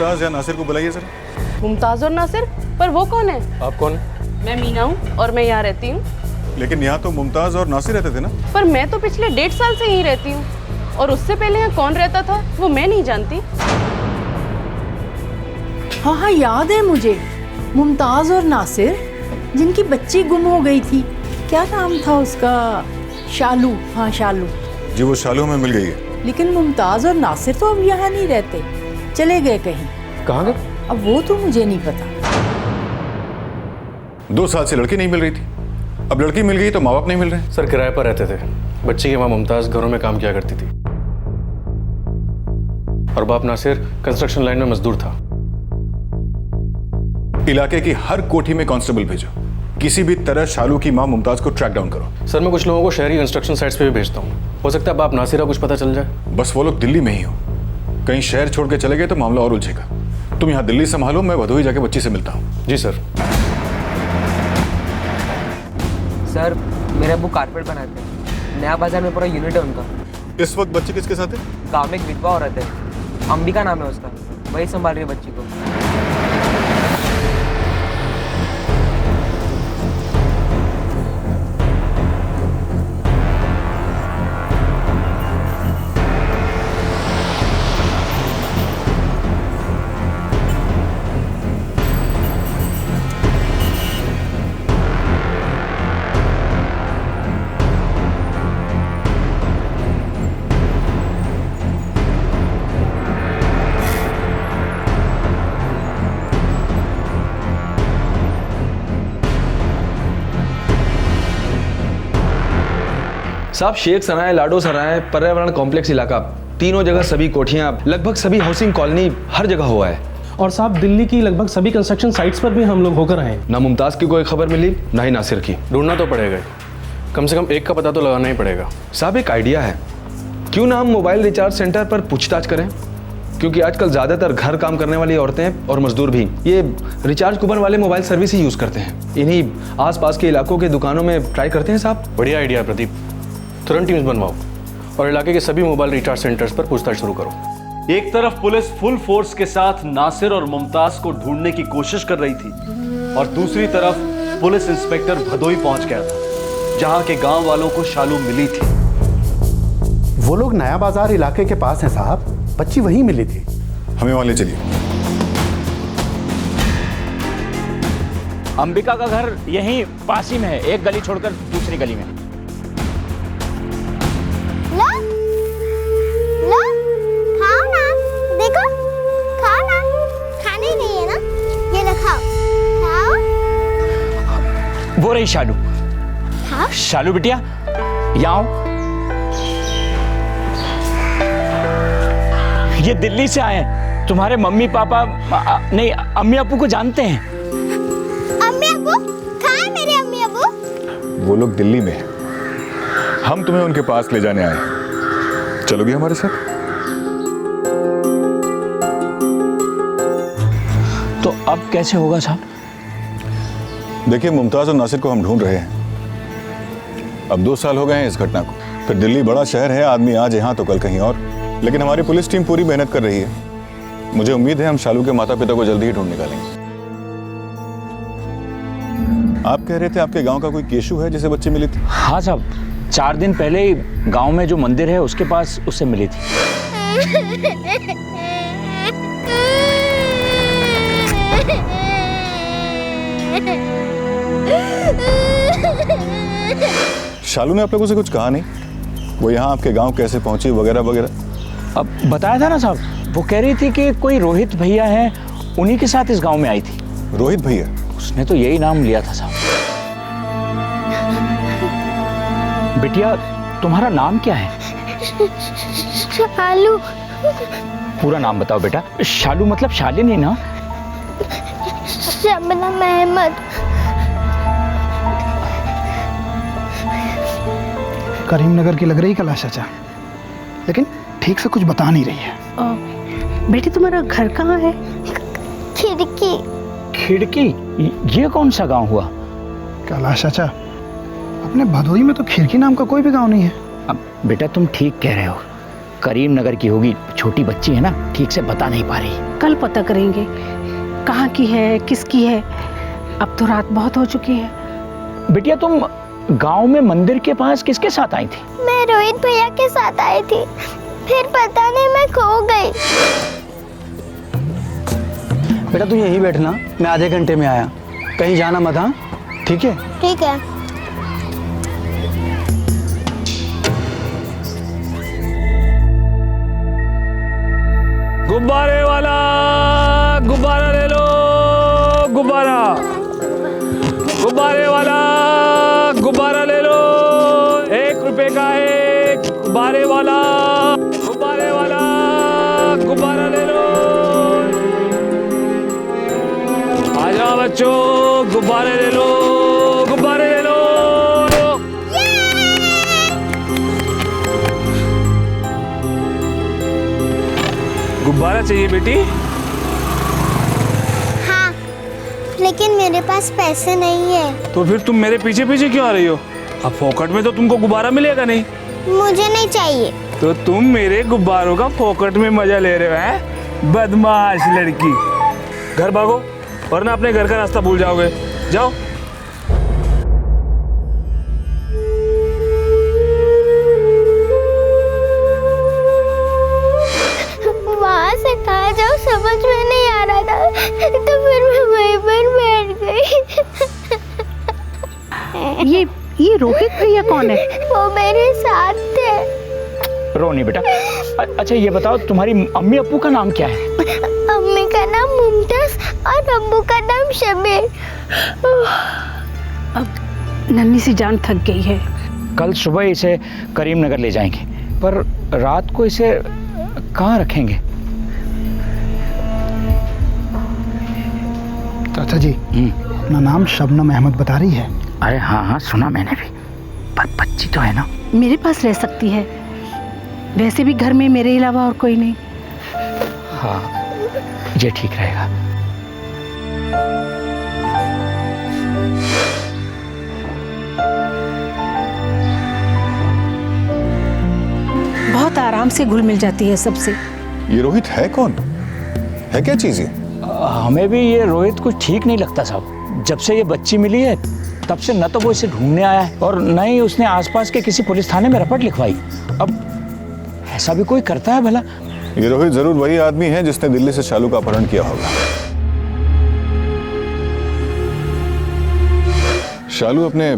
मुमताज या नासिर को बुलाइए सर। मुमताज और नासिर? पर वो कौन है? आप कौन? मैं मीना हूँ और मैं यहाँ रहती हूँ। लेकिन यहाँ तो मुमताज और नासिर रहते थे ना? पर मैं तो पिछले 1.5 साल से यहीं रहती हूँ और उससे पहले यहाँ कौन रहता था वो मैं नहीं जानती। हाँ हाँ याद है मुझे, मुमताज और नासिर जिनकी बच्ची गुम हो गई थी, क्या नाम था उसका? शालू। हाँ शालू। जी वो शालू में मिल गई है। लेकिन मुमताज और नासिर तो अब यहाँ नहीं रहते, चले गए कहीं। कहाँ गए? अब वो तो मुझे नहीं पता। 2 साल से लड़की नहीं मिल रही थी, अब लड़की मिल गई तो माँ बाप नहीं मिल रहे। सर किराए पर रहते थे। बच्ची की माँ मुमताज घरों में काम किया करती थी और बाप नासिर कंस्ट्रक्शन लाइन में मजदूर था। इलाके की हर कोठी में कांस्टेबल भेजो, किसी भी तरह शालू की माँ मुमताज को ट्रैक डाउन करो। सर मैं कुछ लोगों को शहरी कंस्ट्रक्शन साइट्स पे भी भेजता हूँ, हो सकता है बाप नासिर का कुछ पता चल जाए। बस वो लोग दिल्ली में ही हो, कहीं शहर छोड़ के चले गए तो मामला और उलझेगा। तुम यहाँ दिल्ली संभालो, मैं भदोही जाके बच्ची से मिलता हूँ। जी सर। सर मेरे अब्बू कारपेट बनाते हैं, नया बाजार में पूरा यूनिट है उनका। इस वक्त बच्ची किसके साथ है? गाँव में एक विधवा औरत है, अंबिका नाम है उसका, वही संभाल रही है बच्ची को। साहब शेख सराय, लाडो सराय, पर्यावरण कॉम्प्लेक्स इलाका, तीनों जगह सभी कोठियां, लगभग सभी हाउसिंग कॉलोनी, हर जगह हुआ है। और साहब दिल्ली की लगभग सभी कंस्ट्रक्शन साइट्स पर भी हम लोग होकर आए। ना मुमताज की कोई खबर मिली, ना ही नासिर की। ढूंढना तो पड़ेगा, कम से कम एक का पता तो लगाना ही पड़ेगा। साहब एक आइडिया है, क्यों ना हम मोबाइल रिचार्ज सेंटर पर पूछताछ करें, क्योंकि आजकल ज्यादातर घर काम करने वाली औरतें और मजदूर भी ये रिचार्ज कूपन वाले मोबाइल सर्विस ही यूज करते हैं। इन्हीं आसपास के इलाकों के दुकानों में ट्राई करते हैं साहब। बढ़िया आइडिया प्रदीप, तुरंत टीम्स बनवाओ और इलाके के सभी मोबाइल रिचार्ज सेंटर्स पर पूछताछ शुरू करो। एक तरफ पुलिस फुल फोर्स के साथ नासिर और मुमताज को ढूंढने की कोशिश कर रही थी और दूसरी तरफ पुलिस इंस्पेक्टर भदोही पहुंच गया था, जहां के गांव वालों को शालू मिली थी। वो लोग नया बाजार इलाके के पास हैं साहब, बच्ची वहीं मिली थी। हमें वहां ले चलिए। अंबिका का घर यहीं पास ही में है, एक गली छोड़कर दूसरी गली में। खाओ ना, देखो खाओ ना, खाने ही नहीं है ना, ये लो खाओ खाओ। वो रही शालू। हाँ? शालू बिटिया यहाँ आओ। ये दिल्ली से आए हैं, तुम्हारे मम्मी पापा नहीं अम्मी अब्बू को जानते हैं। अम्मी अब्बू कहाँ है मेरे अम्मी अब्बू? वो लोग दिल्ली में हैं, हम तुम्हें उनके पास ले जाने आए हैं, चलोगी हमारे साथ? तो अब कैसे होगा साहब? देखिए मुमताज और नासिर को हम ढूंढ रहे हैं, अब 2 साल हो गए हैं इस घटना को। फिर दिल्ली बड़ा शहर है, आदमी आज यहाँ तो कल कहीं और, लेकिन हमारी पुलिस टीम पूरी मेहनत कर रही है। मुझे उम्मीद है हम शालू के माता पिता को जल्दी ही ढूंढ निकालेंगे। आप कह रहे थे आपके गांव का कोई केशु है जिसे बच्ची मिली थी? हाँ साहब, 4 दिन पहले ही गांव में जो मंदिर है उसके पास उससे मिली थी। शालू ने आप लोगों से कुछ कहा नहीं? वो यहाँ आपके गांव कैसे पहुंची वगैरह वगैरह? अब बताया था ना साहब, वो कह रही थी कि कोई रोहित भैया हैं, उन्हीं के साथ इस गांव में आई थी। रोहित भैया? उसने तो यही नाम लिया था साहब। बिटिया तुम्हारा नाम क्या है? शालू। पूरा नाम बताओ बेटा। शालू मतलब शालिनी ना? शबनम अहमद। करीमनगर की लग रही कैलाश चाचा, लेकिन ठीक से कुछ बता नहीं रही है। बेटी तुम्हारा घर कहाँ है? खिड़की। खिड़की? ये कौन सा गांव हुआ? कैलाश चाचा, अपने भदोही में तो खिड़की नाम का कोई भी गांव नहीं है। अब बेटा तुम ठीक कह रहे हो, करीम नगर की होगी, छोटी बच्ची है ना, ठीक से बता नहीं पा रही। कल पता करेंगे कहाँ की है, किसकी है। अब तो रात बहुत हो चुकी है। बिटिया तुम गांव में मंदिर के पास किसके साथ आई थी? मैं रोहित भैया के साथ आई थी, फिर पता नहीं मैं खो गई। बेटा तू यहीं बैठना, मैं आधे घंटे में आया, कहीं जाना मत। हाँ ठीक है? ठीक है। गुब्बारे वाला गुब्बारा ले लो, गुब्बारा, गुब्बारे वाला गुब्बारा ले लो, 1 रुपए का एक गुब्बारे वाला, गुब्बारे वाला गुब्बारा ले लो। आ जाओ बच्चों, गुब्बारे ले लो, गुब्बारे ले लो। गुब्बारा चाहिए बेटी? हाँ, लेकिन मेरे पास पैसे नहीं है। तो फिर तुम मेरे पीछे पीछे क्यों आ रही हो? अब फोकट में तो तुमको गुब्बारा मिलेगा नहीं। मुझे नहीं चाहिए। तो तुम मेरे गुब्बारों का फोकट में मजा ले रहे हो, हैं? बदमाश लड़की। घर भागो वरना अपने घर का रास्ता भूल जाओगे। जाओ। वहाँ से कहाँ जाऊँ समझ में नहीं आ रहा था, तो फिर मैं वहीं पर बैठ गई। ये रोहित भैया कौन है? वो मेरे साथ थे। रोनी बेटा, अच्छा ये बताओ तुम्हारी अम्मी अप्पू का नाम क्या है? अम्मी का नाम मुमताज और अब्बू का नाम शबीर। अब नन्ही सी जान थक गई है। कल सुबह इसे करीम नगर ले जाएंगे, पर रात को इसे कहाँ रखेंगे? चाचा जी, अपना नाम शबनम अहमद बता रही है। अरे हाँ हाँ सुना मैंने भी, पर बच्ची तो है ना। मेरे पास रह सकती है, वैसे भी घर में मेरे अलावा और कोई नहीं। हाँ ये ठीक रहेगा। बहुत आराम से घुल मिल जाती है सबसे। ये रोहित है कौन? है क्या चीज ये? हमें भी ये रोहित कुछ ठीक नहीं लगता साहब। जब से ये बच्ची मिली है तब से न तो वो इसे ढूंढने आया है और न ही उसने आसपास के किसी पुलिस थाने में रिपोर्ट लिखवाई। अब ऐसा भी कोई करता है भला? ये रोहित जरूर वही आदमी है जिसने दिल्ली से शालू का अपहरण किया होगा। शालू अपने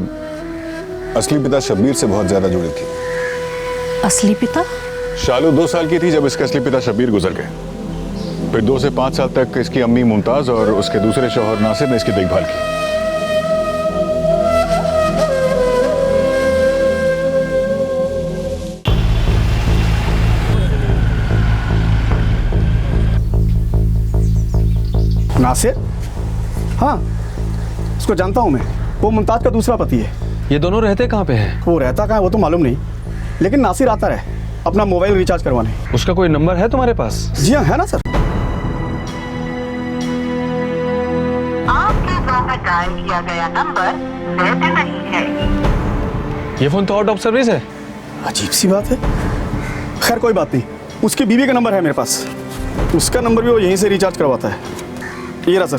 असली पिता शब्बीर से बहुत ज्यादा जुड़ी थी। असली पिता? शालू 2 साल की थी जब इसके असली पिता शब्बीर गुजर गए। फिर 2 से 5 साल तक इसकी अम्मी मुमताज और उसके दूसरे शौहर नासिर ने इसकी देखभाल की। नासिर? हाँ, इसको जानता हूँ मैं। वो मुमताज का दूसरा पति है। ये दोनों रहते कहाँ पे हैं? वो रहता कहाँ है वो तो मालूम नहीं, लेकिन नासिर आता रहे अपना मोबाइल रिचार्ज करवाने। उसका कोई नंबर है तुम्हारे पास? जी हाँ, है ना सर। आपके द्वारा डायल किया गया नंबर वैध नहीं है। ये फोन तो आउट ऑफ सर्विस है। अजीब सी बात है। खैर कोई बात नहीं, उसकी बीवी का नंबर है मेरे पास, उसका नंबर भी वो यहीं से रिचार्ज करवाता है। ये रहा सर।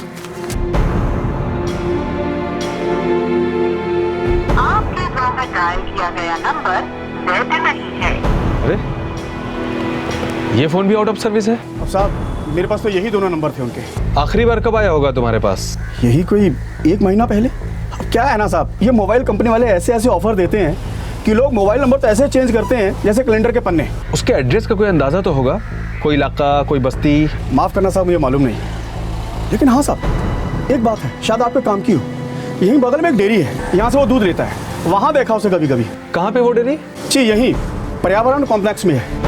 आपके द्वारा डायल किया गया नंबर वैध नहीं है। अरे ये फोन भी आउट ऑफ सर्विस है। अब साहब मेरे पास तो यही दोनों नंबर थे उनके। आखिरी बार कब आया होगा तुम्हारे पास? यही कोई 1 महीना पहले। अब क्या है ना साहब, ये मोबाइल कंपनी वाले ऐसे ऐसे ऑफर देते हैं कि लोग मोबाइल नंबर तो ऐसे चेंज करते हैं जैसे कैलेंडर के पन्ने। उसके एड्रेस का कोई अंदाजा तो होगा? कोई इलाका, कोई बस्ती? माफ करना साहब, मुझे मालूम नहीं, लेकिन हाँ साहब एक बात है, शायद आपके काम की हो। यहीं बगल में एक डेयरी है, यहाँ से वो दूध लेता है, वहाँ देखा उसे कभी कभी। कहाँ पे वो डेयरी? जी यहीं पर्यावरण कॉम्प्लेक्स में है।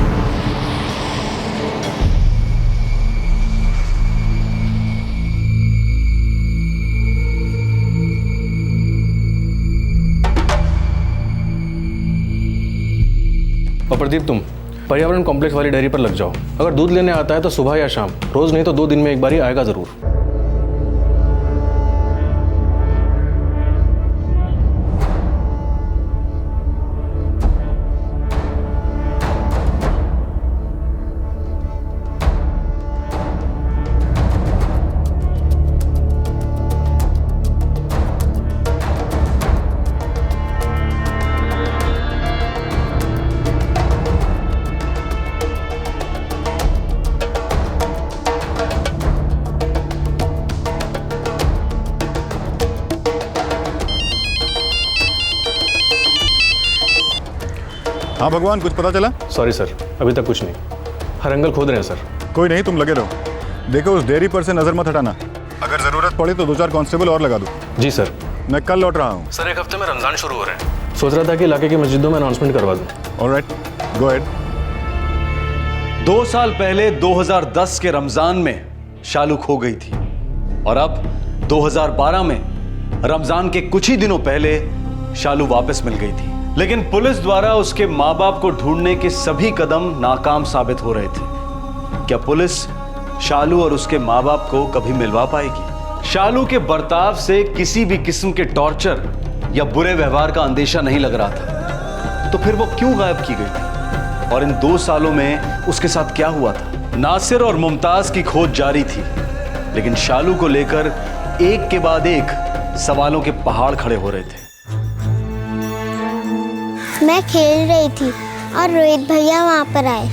और प्रदीप तुम पर्यावरण कॉम्प्लेक्स वाली डेयरी पर लग जाओ। अगर दूध लेने आता है तो सुबह या शाम, रोज नहीं तो 2 दिन में एक बार ही आएगा जरूर। हाँ भगवान, कुछ पता चला? सॉरी सर, अभी तक कुछ नहीं। हर एंगल खोद रहे हैं सर। कोई नहीं, तुम लगे रहो। देखो उस डेयरी पर से नजर मत हटाना। अगर जरूरत पड़ी तो 2-4 कांस्टेबल और लगा दो। जी सर। मैं कल लौट रहा हूँ। सर 1 हफ्ते में रमजान शुरू हो रहे हैं, सोच रहा था कि इलाके की मस्जिदों में अनाउंसमेंट करवा दूं। Alright, go ahead. 2 साल पहले 2010 के रमजान में शालू खो गई थी और अब 2012 में रमजान के कुछ ही दिनों पहले शालू वापस मिल गई थी। लेकिन पुलिस द्वारा उसके माँ बाप को ढूंढने के सभी कदम नाकाम साबित हो रहे थे। क्या पुलिस शालू और उसके माँ बाप को कभी मिलवा पाएगी? शालू के बर्ताव से किसी भी किस्म के टॉर्चर या बुरे व्यवहार का अंदेशा नहीं लग रहा था, तो फिर वो क्यों गायब की गई थी? और इन 2 सालों में उसके साथ क्या हुआ था? नासिर और मुमताज की खोज जारी थी, लेकिन शालू को लेकर एक के बाद एक सवालों के पहाड़ खड़े हो रहे थे। मैं खेल रही थी और रोहित भैया वहाँ पर आए।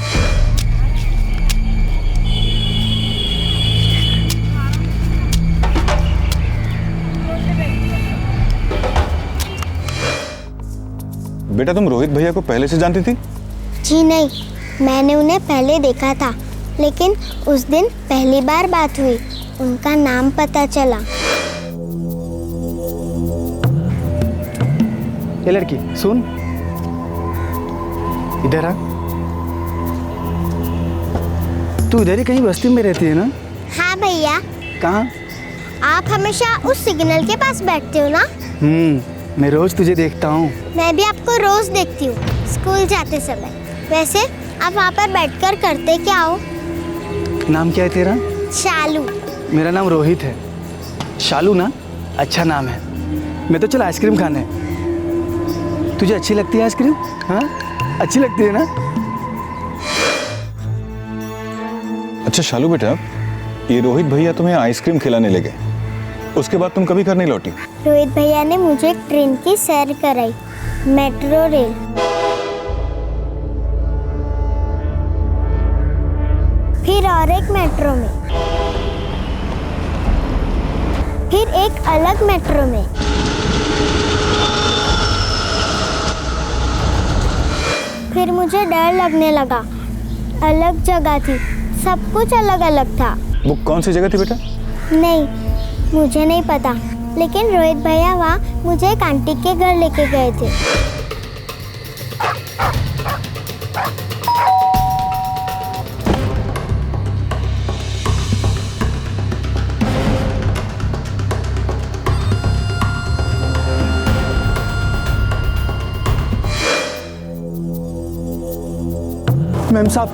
बेटा तुम रोहित भैया को पहले से जानती थी? जी नहीं, मैंने उन्हें पहले देखा था, लेकिन उस दिन पहली बार बात हुई, उनका नाम पता चला। ये लड़की सुन, इधर आ। तू इधर ही कहीं बस्ती में रहती है ना? हाँ भैया। कहाँ? आप हमेशा उस सिग्नल के पास बैठते हो ना? मैं रोज तुझे देखता हूँ। मैं भी आपको रोज देखती हूँ स्कूल जाते समय। वैसे आप वहाँ पर बैठकर करते क्या हो? नाम क्या है तेरा? शालू। मेरा नाम रोहित है। शालू ना अच्छा नाम है। मैं तो चल आइसक्रीम खाने। तुझे अच्छी लगती है आइसक्रीम? हाँ अच्छी लगती है ना? अच्छा शालू बेटा, ये रोहित भैया तुम्हें आइसक्रीम खिलाने ले गए, उसके बाद तुम कभी घर नहीं लौटी? रोहित भैया ने मुझे एक ट्रेन की सैर कराई, मेट्रो रेल। फिर और एक मेट्रो में, फिर एक अलग मेट्रो में, फिर मुझे डर लगने लगा। अलग जगह थी, सब कुछ अलग अलग था। वो कौन सी जगह थी बेटा? नहीं, मुझे नहीं पता, लेकिन रोहित भैया वहाँ मुझे एक आंटी के घर लेके गए थे। मैम साहब,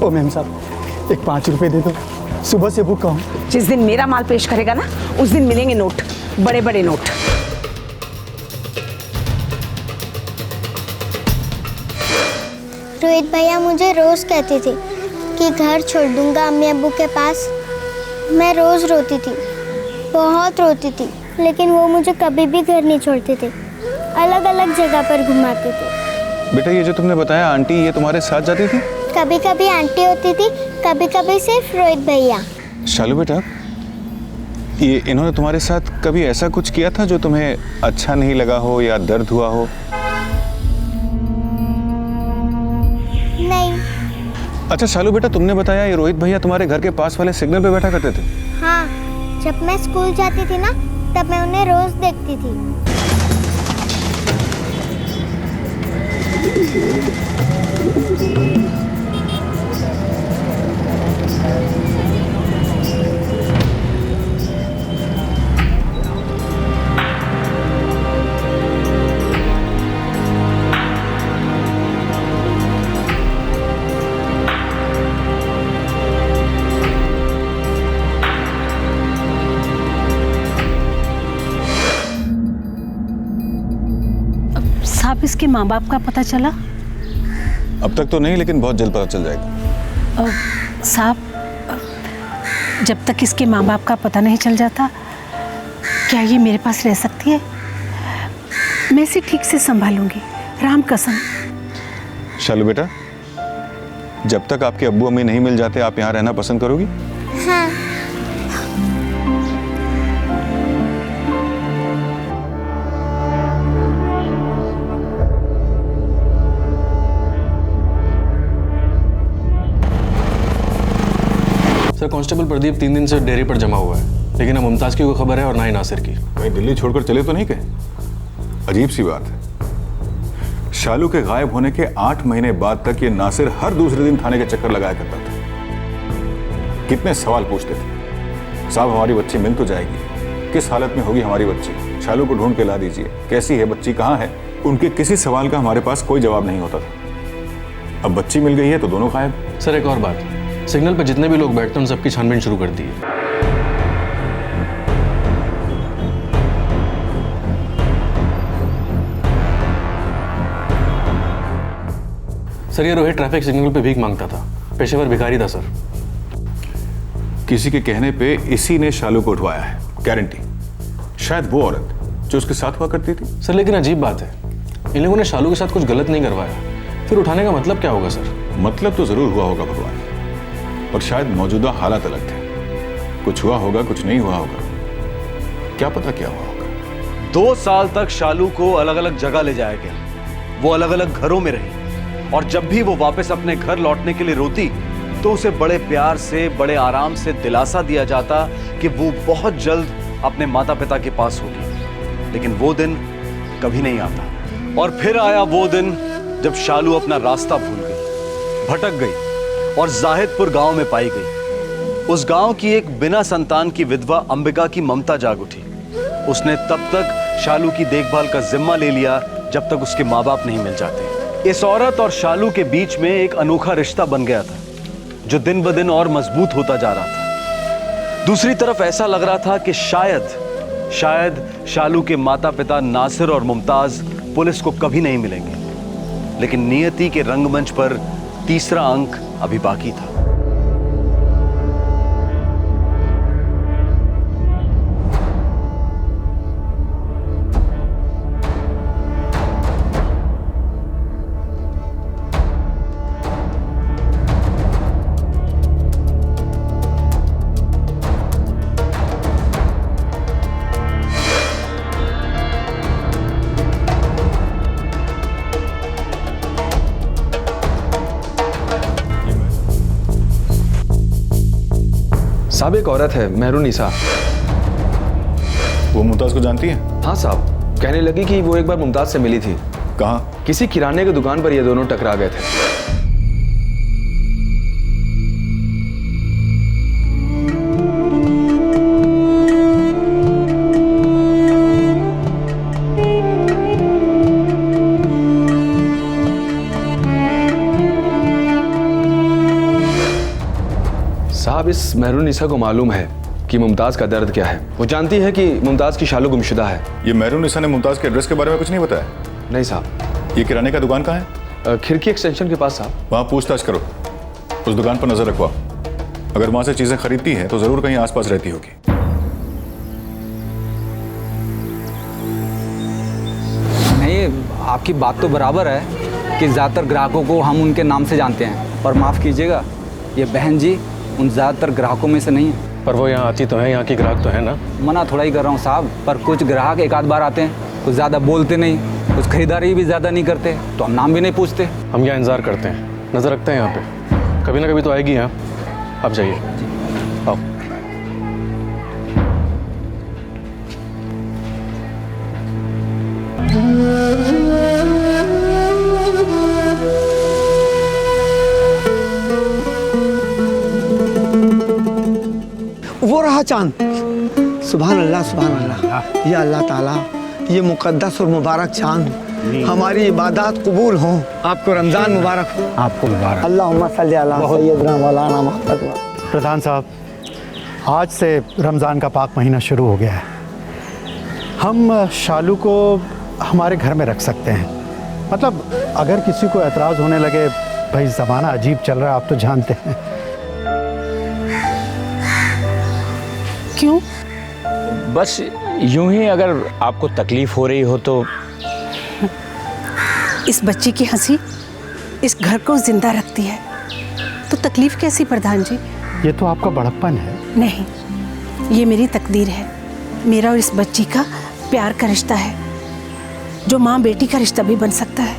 ओ मैम साहब, एक 5 रुपए दे दो, सुबह से भूखा हूँ। जिस दिन मेरा माल पेश करेगा ना, उस दिन मिलेंगे नोट, बड़े बड़े नोट। रोहित भैया मुझे रोज कहते थे कि घर छोड़ दूंगा अम्मी अब्बू के पास। मैं रोज रोती थी, बहुत रोती थी, लेकिन वो मुझे कभी भी घर नहीं छोड़ते थे, अलग अलग जगह पर घुमाते थे। बेटा ये जो तुमने बताया आंटी, ये तुम्हारे साथ जाती थी? कभी कभी आंटी होती थी, कभी कभी सिर्फ रोहित भैया। शालू बेटा, ये इन्होंने तुम्हारे साथ कभी ऐसा कुछ किया था जो तुम्हें अच्छा नहीं लगा हो या दर्द हुआ हो? नहीं। अच्छा शालू बेटा, तुमने बताया ये रोहित भैया तुम्हारे घर के पास वाले सिग्नल पे बैठा करते थे? हाँ, जब मैं स्कूल जाती थी ना, तब मैं उन्हें रोज देखती थी। साहब, इसके माँ बाप का पता चला? अब तक तो नहीं, लेकिन बहुत जल्द पता चल जाएगा। साहब, जब तक इसके माँ बाप का पता नहीं चल जाता, क्या ये मेरे पास रह सकती है? मैं इसे ठीक से संभालूंगी, राम कसम। शालू बेटा, जब तक आपके अब्बू अम्मी नहीं मिल जाते, आप यहाँ रहना पसंद करोगी? हाँ। सर कांस्टेबल प्रदीप 3 दिन से डेयरी पर जमा हुआ है, लेकिन ना मुमताज़ की कोई खबर है और ना ही नासिर की। कहीं दिल्ली छोड़कर चले तो नहीं गए? अजीब सी बात है, शालू के गायब होने के 8 महीने बाद तक ये नासिर हर दूसरे दिन थाने के चक्कर लगाया करता था। कितने सवाल पूछते थे, साहब हमारी बच्ची मिल तो जाएगी, किस हालत में होगी हमारी बच्ची, शालू को ढूंढ के ला दीजिए, कैसी है बच्ची, कहाँ है। उनके किसी सवाल का हमारे पास कोई जवाब नहीं होता था। अब बच्ची मिल गई है तो दोनों गायब। सर एक और बात, सिग्नल पर जितने भी लोग बैठते हैं उन सबकी छानबीन शुरू कर दी है। सर ये रोहित ट्रैफिक सिग्नल पे भीख मांगता था, पेशेवर भिखारी था सर। किसी के कहने पे इसी ने शालू को उठवाया है, गारंटी। शायद वो औरत जो उसके साथ हुआ करती थी। सर लेकिन अजीब बात है, इन लोगों ने शालू के साथ कुछ गलत नहीं करवाया, फिर उठाने का मतलब क्या होगा सर? मतलब तो जरूर हुआ होगा भगवान, और शायद मौजूदा हालात अलग थे। कुछ हुआ होगा, कुछ नहीं हुआ होगा, क्या पता क्या हुआ होगा। 2 साल तक शालू को अलग अलग जगह ले जाया गया, वो अलग अलग घरों में रही, और जब भी वो वापस अपने घर लौटने के लिए रोती तो उसे बड़े प्यार से, बड़े आराम से दिलासा दिया जाता कि वो बहुत जल्द अपने माता पिता के पास होगी। लेकिन वो दिन कभी नहीं आता। और फिर आया वो दिन जब शालू अपना रास्ता भूल गई, भटक गई और जाहिदपुर गांव में पाई गई। उस गांव की एक बिना संतान की विधवा अंबिका की ममता जाग उठी। उसने तब तक शालू की देखभाल का जिम्मा ले लिया जब तक उसके माँ बाप नहीं मिल जाते। इस औरत और शालू के बीच में एक अनोखा रिश्ता बन गया था, जो दिन ब दिन और मजबूत होता जा रहा था। दूसरी तरफ ऐसा लग रहा था कि शायद शालू के माता पिता नासिर और मुमताज पुलिस को कभी नहीं मिलेंगे। लेकिन नियति के रंगमंच पर तीसरा अंक अभी बाकी था। साहब एक औरत है मेहरुनिसा। वो मुमताज को जानती है? हाँ साहब, कहने लगी कि वो एक बार मुमताज से मिली थी। कहाँ? किसी किराने की दुकान पर ये दोनों टकरा गए थे। साहब इस मेहरुनिसा को मालूम है कि मुमताज का दर्द क्या है। वो जानती है कि मुमताज की शालू गुमशुदा है। ये मेहरुनिसा ने मुमताज के एड्रेस के बारे में कुछ नहीं बताया? नहीं साहब। ये किराने का दुकान कहाँ है? खिड़की एक्सटेंशन के पास साहब। वहाँ पूछताछ करो, उस दुकान पर नजर रखवाओ। अगर वहाँ से चीजें खरीदती है तो जरूर कहीं आसपास रहती होगी। नहीं, आपकी बात तो बराबर है कि ज़्यादातर ग्राहकों को हम उनके नाम से जानते हैं, पर माफ़ कीजिएगा, ये बहन जी उन ज़्यादातर ग्राहकों में से नहीं है। पर वो यहाँ आती तो है, यहाँ की ग्राहक तो है ना। मना थोड़ा ही कर रहा हूँ साहब, पर कुछ ग्राहक एक आध बार आते हैं, कुछ ज़्यादा बोलते नहीं, कुछ खरीदारी भी ज़्यादा नहीं करते, तो हम नाम भी नहीं पूछते। हम यहाँ इंतज़ार करते हैं, नज़र रखते हैं यहाँ पे, कभी ना कभी तो आएगी यहाँ। आप जाइए, आओ। वो रहा चांद। सुभान अल्लाह, सुभान अल्लाह। या अल्लाह ताला, ये मुकद्दस और मुबारक चांद हमारी इबादत कबूल हों। आपको रमज़ान मुबारक हो। आपको मुबारक। अल्लाहुम्मा सल्ली अला सय्यदना मौलाना मुहम्मद। प्रधान साहब, आज से रमज़ान का पाक महीना शुरू हो गया है। हम शालू को हमारे घर में रख सकते हैं। मतलब अगर किसी को एतराज़ होने लगे, भाई ज़माना अजीब चल रहा है, आप तो जानते हैं। क्यों? बस यूं ही, अगर आपको तकलीफ हो रही हो तो। इस बच्ची की हंसी इस घर को जिंदा रखती है, तो तकलीफ कैसी प्रधान जी? ये तो आपका बड़प्पन है। नहीं, ये मेरी तकदीर है। मेरा और इस बच्ची का प्यार का रिश्ता है, जो माँ बेटी का रिश्ता भी बन सकता है।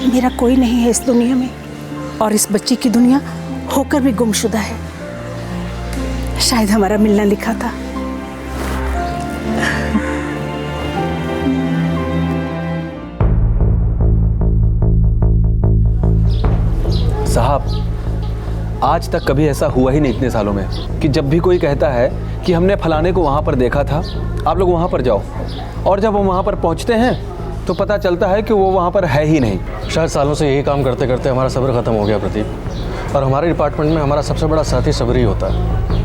मेरा कोई नहीं है इस दुनिया में, और इस बच्ची की दुनिया होकर भी गुमशुदा है। शायद हमारा मिलना लिखा था। साहब, आज तक कभी ऐसा हुआ ही नहीं इतने सालों में कि जब भी कोई कहता है कि हमने फलाने को वहाँ पर देखा था, आप लोग वहाँ पर जाओ, और जब वो वहाँ पर पहुँचते हैं तो पता चलता है कि वो वहाँ पर है ही नहीं। शायद सालों से यही काम करते करते हमारा सब्र खत्म हो गया प्रदीप, और हमारे डिपार्टमेंट में हमारा सबसे बड़ा साथी सब्र ही होता है।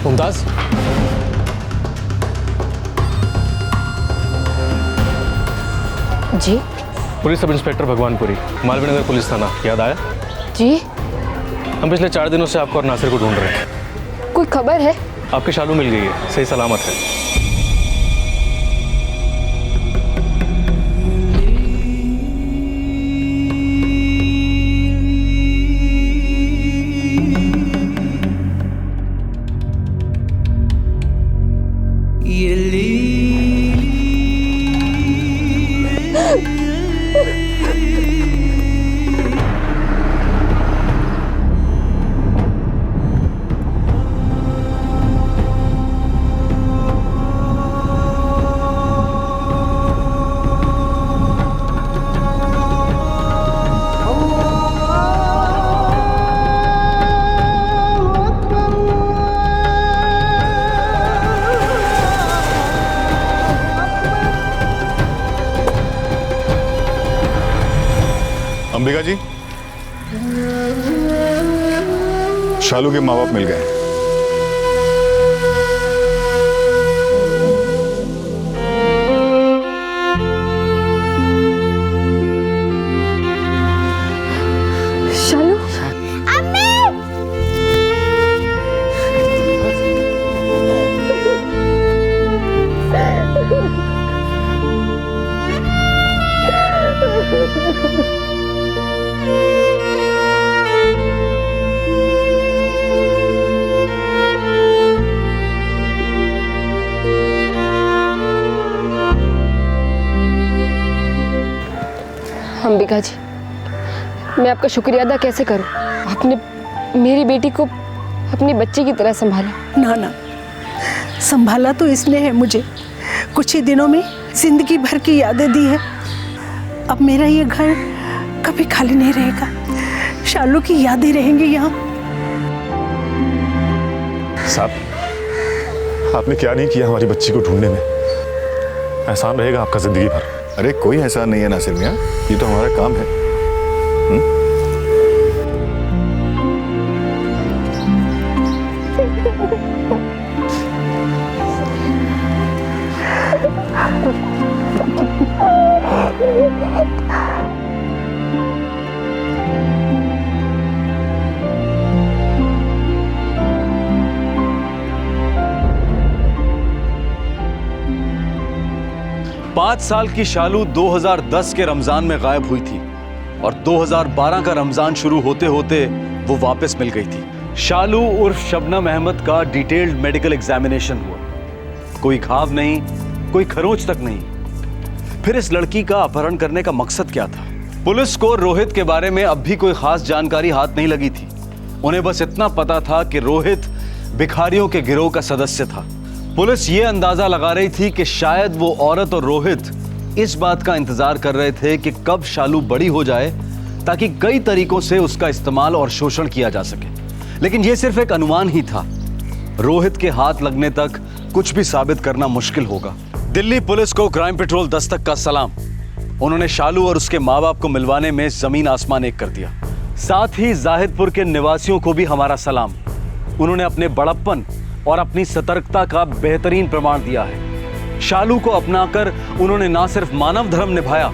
मुमताज, जी police sub inspector Bhagwanpuri, Malviya Nagar police थाना, याद आया? जी हम पिछले 4 दिनों से आपको और नासिर को ढूंढ रहे हैं। कोई खबर है? आपकी शालू मिल गई है, सही सलामत है। अंबिका जी, शालू के माँ बाप मिल गए। शालू, अंबिका जी, मैं आपका शुक्रिया अदा कैसे करूं? आपने मेरी बेटी को अपनी बच्ची की तरह संभाला। ना ना, संभाला तो इसने है मुझे, कुछ ही दिनों में जिंदगी भर की यादें दी है। अब मेरा ये घर कभी खाली नहीं रहेगा, शालू की यादें रहेंगी यहाँ। साहब, आपने क्या नहीं किया हमारी बच्ची को ढूंढने में, एहसान रहेगा आपका जिंदगी भर। अरे कोई एहसान नहीं है नासिर मियाँ, ये तो हमारा काम है। पाँच साल की शालू 2010 के रमजान में गायब हुई थी और 2012 का रमजान शुरू होते होते वो वापस मिल गई थी। शालू उर्फ शबनम अहमद का डिटेल्ड मेडिकल एग्जामिनेशन हुआ। कोई घाव नहीं, कोई खरोंच तक नहीं। फिर इस लड़की का अपहरण करने का मकसद क्या था? पुलिस को रोहित के बारे में अब भी कोई खास जानकारी हाथ नहीं लगी थी। उन्हें बस इतना पता था कि रोहित भिखारियों के गिरोह का सदस्य था। पुलिस ये अंदाजा लगा रही थी कि शायद वो औरत और रोहित इस बात का इंतजार कर रहे थे कि कब शालू बड़ी हो जाए ताकि कई तरीकों से उसका इस्तेमाल और शोषण किया जा सके। लेकिन ये सिर्फ एक अनुमान ही था। रोहित के हाथ लगने तक कुछ भी साबित करना मुश्किल होगा। दिल्ली पुलिस को क्राइम पेट्रोल दस्तक का सलाम। उन्होंने शालू और उसके माँ बाप को मिलवाने में जमीन आसमान एक कर दिया। साथ ही जाहिदपुर के निवासियों को भी हमारा सलाम। उन्होंने अपने बड़प्पन और अपनी सतर्कता का बेहतरीन प्रमाण दिया है। शालू को अपनाकर उन्होंने ना सिर्फ मानव धर्म निभाया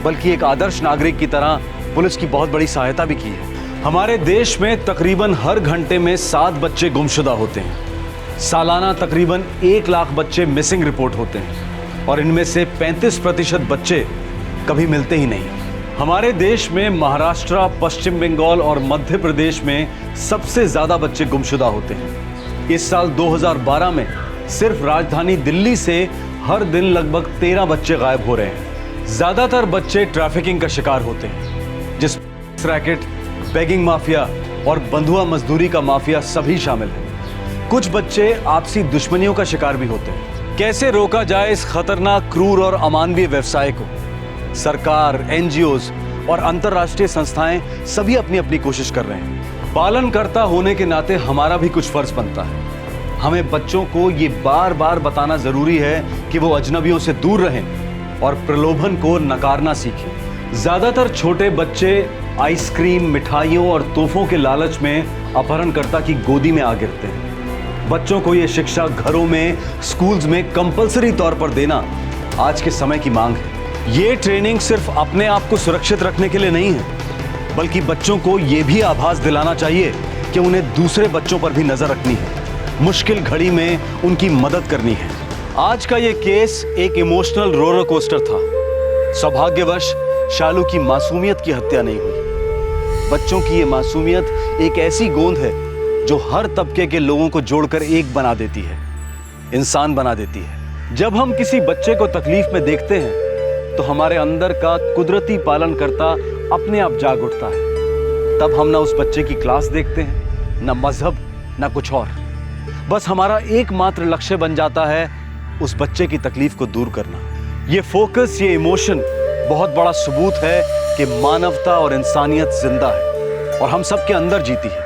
बल्कि एक आदर्श नागरिक की तरह पुलिस की बहुत बड़ी सहायता भी की है। हमारे देश में तकरीबन हर घंटे में 7 बच्चे गुमशुदा होते हैं। सालाना तकरीबन 1 लाख बच्चे मिसिंग रिपोर्ट होते हैं। और इनमें से 35% बच्चे कभी मिलते ही नहीं। हमारे देश में महाराष्ट्र, पश्चिम बंगाल और मध्य प्रदेश में सबसे ज्यादा बच्चे गुमशुदा होते हैं। इस साल 2012 में सिर्फ राजधानी दिल्ली से हर दिन लगभग 13 बच्चे गायब हो रहे हैं। ज्यादातर बच्चे ट्रैफिकिंग का शिकार होते हैं, जिस रैकेट, बेगिंग माफिया और बंधुआ मजदूरी का माफिया सभी शामिल हैं। कुछ बच्चे आपसी दुश्मनियों का शिकार भी होते हैं। कैसे रोका जाए इस खतरनाक, क्रूर और अमानवीय व्यवसाय को? सरकार, एनजीओज और अंतर्राष्ट्रीय संस्थाएं सभी अपनी अपनी कोशिश कर रहे हैं। पालनकर्ता होने के नाते हमारा भी कुछ फर्ज बनता है। हमें बच्चों को ये बार बार बताना जरूरी है कि वो अजनबियों से दूर रहें और प्रलोभन को नकारना सीखें। ज्यादातर छोटे बच्चे आइसक्रीम, मिठाइयों और तोहफों के लालच में अपहरणकर्ता की गोदी में आ गिरते हैं। बच्चों को ये शिक्षा घरों में, स्कूल्स में कंपलसरी तौर पर देना आज के समय की मांग है। ये ट्रेनिंग सिर्फ अपने आप को सुरक्षित रखने के लिए नहीं है, बल्कि बच्चों को ये भी आभास दिलाना चाहिए कि उन्हें दूसरे बच्चों पर भी नजर रखनी है, मुश्किल घड़ी में उनकी मदद करनी है। आज का ये केस एक इमोशनल रोलर कोस्टर था। सौभाग्यवश शालू की मासूमियत की हत्या नहीं हुई। बच्चों की ये मासूमियत एक ऐसी गोंद है जो हर तबके के लोगों को जोड़कर एक बना देती है, इंसान बना देती है। जब हम किसी बच्चे को तकलीफ में देखते हैं तो हमारे अंदर का कुदरती पालनकर्ता अपने आप जाग उठता है। तब हम ना उस बच्चे की क्लास देखते हैं, ना मजहब, ना कुछ और। बस हमारा एकमात्र लक्ष्य बन जाता है उस बच्चे की तकलीफ को दूर करना। ये फोकस, ये इमोशन बहुत बड़ा सबूत है कि मानवता और इंसानियत जिंदा है और हम सबके अंदर जीती है।